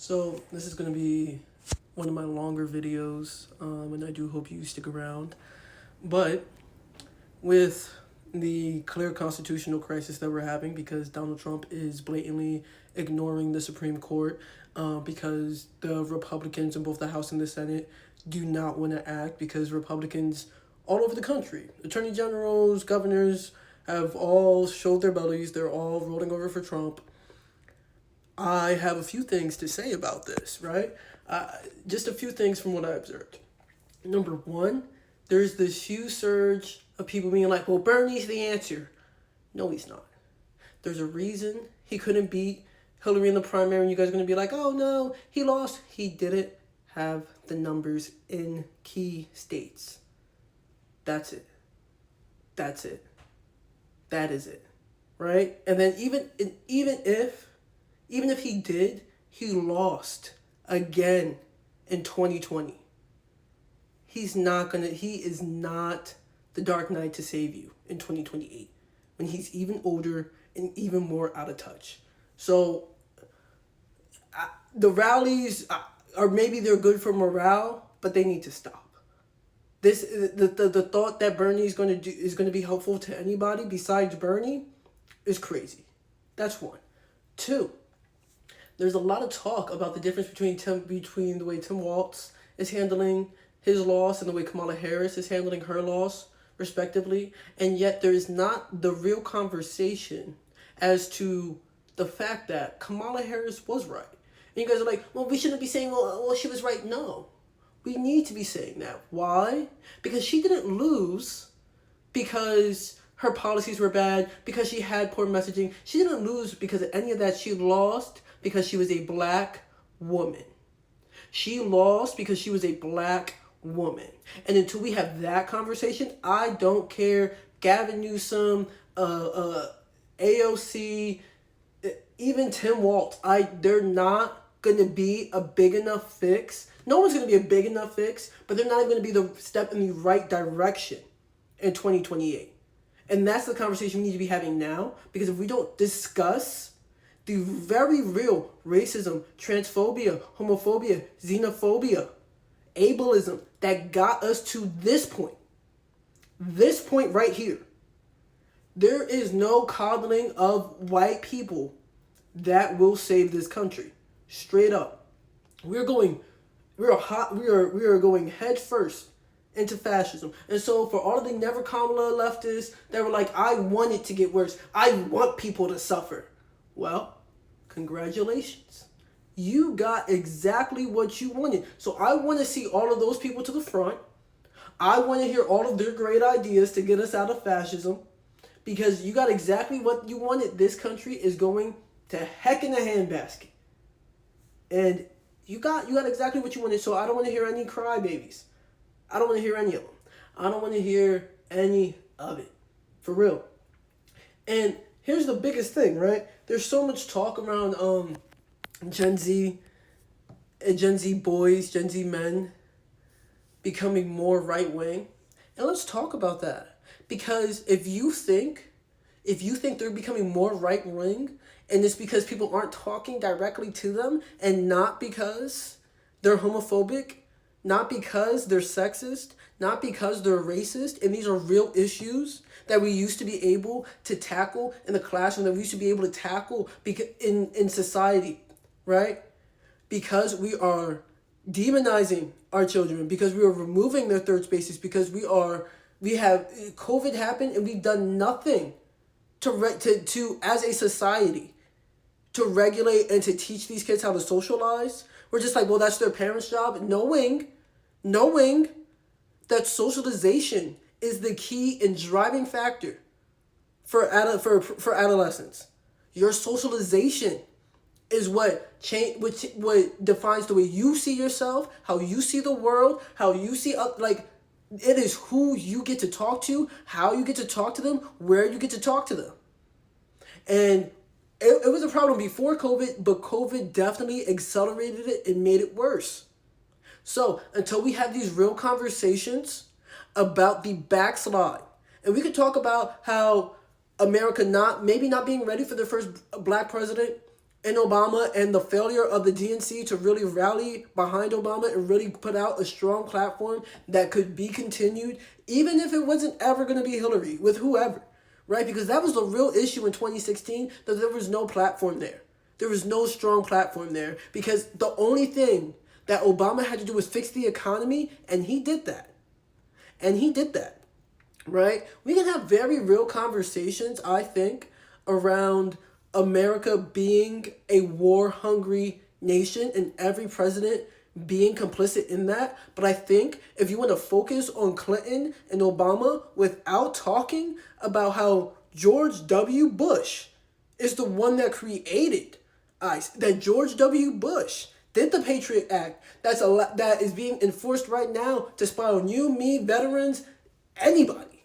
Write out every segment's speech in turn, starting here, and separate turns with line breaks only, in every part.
So this is going to be one of my longer videos, and I do hope you stick around. But with the clear constitutional crisis that we're having because Donald Trump is blatantly ignoring the Supreme Court, because the Republicans in both the House and the Senate do not want to act because Republicans all over the country, attorney generals, governors, have all showed their bellies. They're all rolling over for Trump. I have a few things to say about this, right? Just a few things from what I observed. Number one, there's this huge surge of people being like, well, Bernie's the answer. No, he's not. There's a reason he couldn't beat Hillary in the primary, and you guys are going to be like, oh no, he lost. He didn't have the numbers in key states. That's it. That's it. That is it. Right? And then even if he did, he lost again in 2020. He is not the Dark Knight to save you in 2028 when he's even older and even more out of touch. So the rallies are maybe they're good for morale, but they need to stop. The thought that Bernie is going to be helpful to anybody besides Bernie is crazy. That's one. Two, there's a lot of talk about the difference between the way Tim Walz is handling his loss and the way Kamala Harris is handling her loss, respectively, and yet there is not the real conversation as to the fact that Kamala Harris was right. And you guys are like, well, we shouldn't be saying, well, she was right. No, we need to be saying that. Why? Because she didn't lose because her policies were bad, because she had poor messaging. She didn't lose because of any of that. She lost because she was a black woman. She lost because she was a black woman. And until we have that conversation, I don't care. Gavin Newsom, AOC, even Tim Walz, they're not going to be a big enough fix. No one's going to be a big enough fix, but they're not even going to be the step in the right direction in 2028. And that's the conversation we need to be having now, because if we don't discuss the very real racism, transphobia, homophobia, xenophobia, ableism that got us to this point right here, there is no coddling of white people that will save this country. Straight up. We are going head first into fascism. And so for all of the never Kamala leftists that were like, I want it to get worse, I want people to suffer. Well, congratulations. You got exactly what you wanted. So I want to see all of those people to the front. I want to hear all of their great ideas to get us out of fascism, because you got exactly what you wanted. This country is going to heck in a handbasket. And you got exactly what you wanted. So I don't want to hear any crybabies. I don't want to hear any of them. I don't want to hear any of it. For real. And here's the biggest thing, right? There's so much talk around Gen Z boys, Gen Z men becoming more right wing. And let's talk about that. Because if you think they're becoming more right wing, and it's because people aren't talking directly to them, and not because they're homophobic, not because they're sexist, not because they're racist, and these are real issues that we used to be able to tackle in the classroom, that we used to be able to tackle in society, right? Because we are demonizing our children, because we are removing their third spaces, because we have COVID happened and we've done nothing to as a society to regulate and to teach these kids how to socialize. We're just like, well, that's their parents' job, knowing that socialization is the key and driving factor for adolescence. Your socialization is what defines the way you see yourself, how you see the world, how you see it is who you get to talk to, how you get to talk to them, where you get to talk to them. And it was a problem before COVID, but COVID definitely accelerated it and made it worse. So until we have these real conversations about the backslide, and we could talk about how America not being ready for their first black president, in Obama and the failure of the DNC to really rally behind Obama and really put out a strong platform that could be continued, even if it wasn't ever going to be Hillary, with whoever, right? Because that was the real issue in 2016, that there was no platform there. There was no strong platform there because the only thing that Obama had to do was fix the economy, and he did that. And he did that, right? We can have very real conversations, I think, around America being a war-hungry nation and every president being complicit in that. But I think if you want to focus on Clinton and Obama without talking about how George W. Bush is the one that created ICE, that George W. Bush did the Patriot Act that is being enforced right now to spy on you, me, veterans, anybody,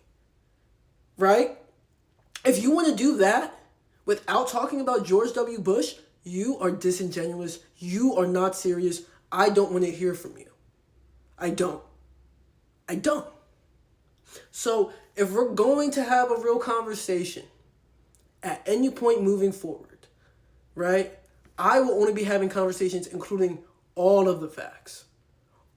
right? If you want to do that without talking about George W. Bush, you are disingenuous. You are not serious. I don't want to hear from you. I don't. So if we're going to have a real conversation at any point moving forward, right, I will only be having conversations including all of the facts.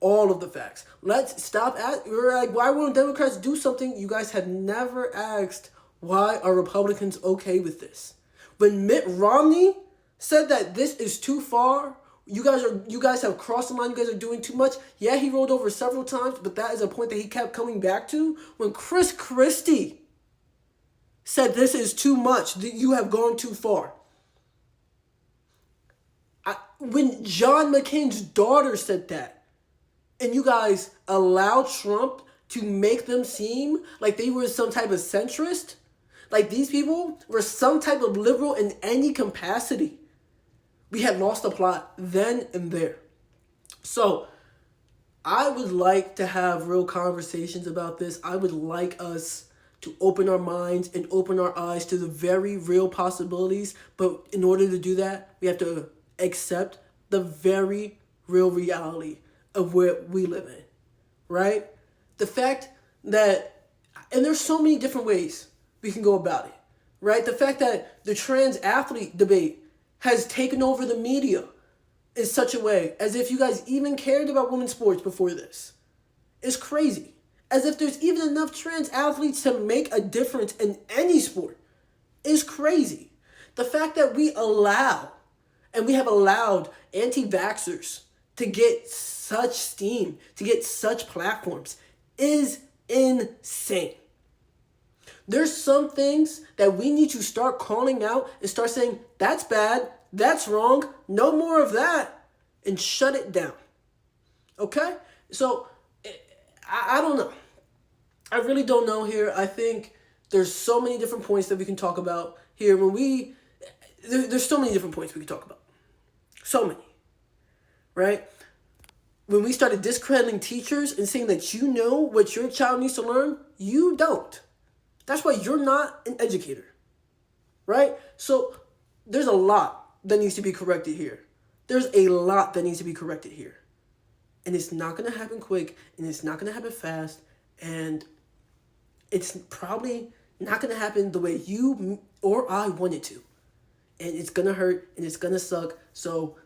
All of the facts. Let's stop we're like, why won't Democrats do something? You guys have never asked, why are Republicans okay with this? When Mitt Romney said that this is too far, you guys have crossed the line, you guys are doing too much. Yeah, he rolled over several times, but that is a point that he kept coming back to. When Chris Christie said this is too much, you have gone too far. When John McCain's daughter said that, and you guys allowed Trump to make them seem like they were some type of centrist, like these people were some type of liberal in any capacity, we had lost the plot then and there. So I would like to have real conversations about this. I would like us to open our minds and open our eyes to the very real possibilities. But in order to do that, we have to accept the very real reality of where we live in, right? The fact that, and there's so many different ways we can go about it, right? The fact that the trans athlete debate has taken over the media in such a way as if you guys even cared about women's sports before this is crazy. As if there's even enough trans athletes to make a difference in any sport is crazy. The fact that we allow, and we have allowed anti-vaxxers to get such steam, to get such platforms, is insane. There's some things that we need to start calling out and start saying, that's bad, that's wrong, no more of that, and shut it down. Okay? So, I don't know. I really don't know here. I think there's so many different points that we can talk about here. There's so many different points we can talk about. So many. Right? When we started discrediting teachers and saying that you know what your child needs to learn, you don't. That's why you're not an educator. Right? So there's a lot that needs to be corrected here. There's a lot that needs to be corrected here. And it's not going to happen quick, and it's not going to happen fast, and it's probably not going to happen the way you or I want it to. And it's going to hurt, and it's going to suck. So,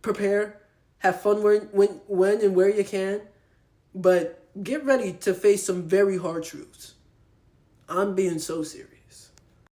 prepare, have fun when and where you can, but get ready to face some very hard truths. I'm being so serious.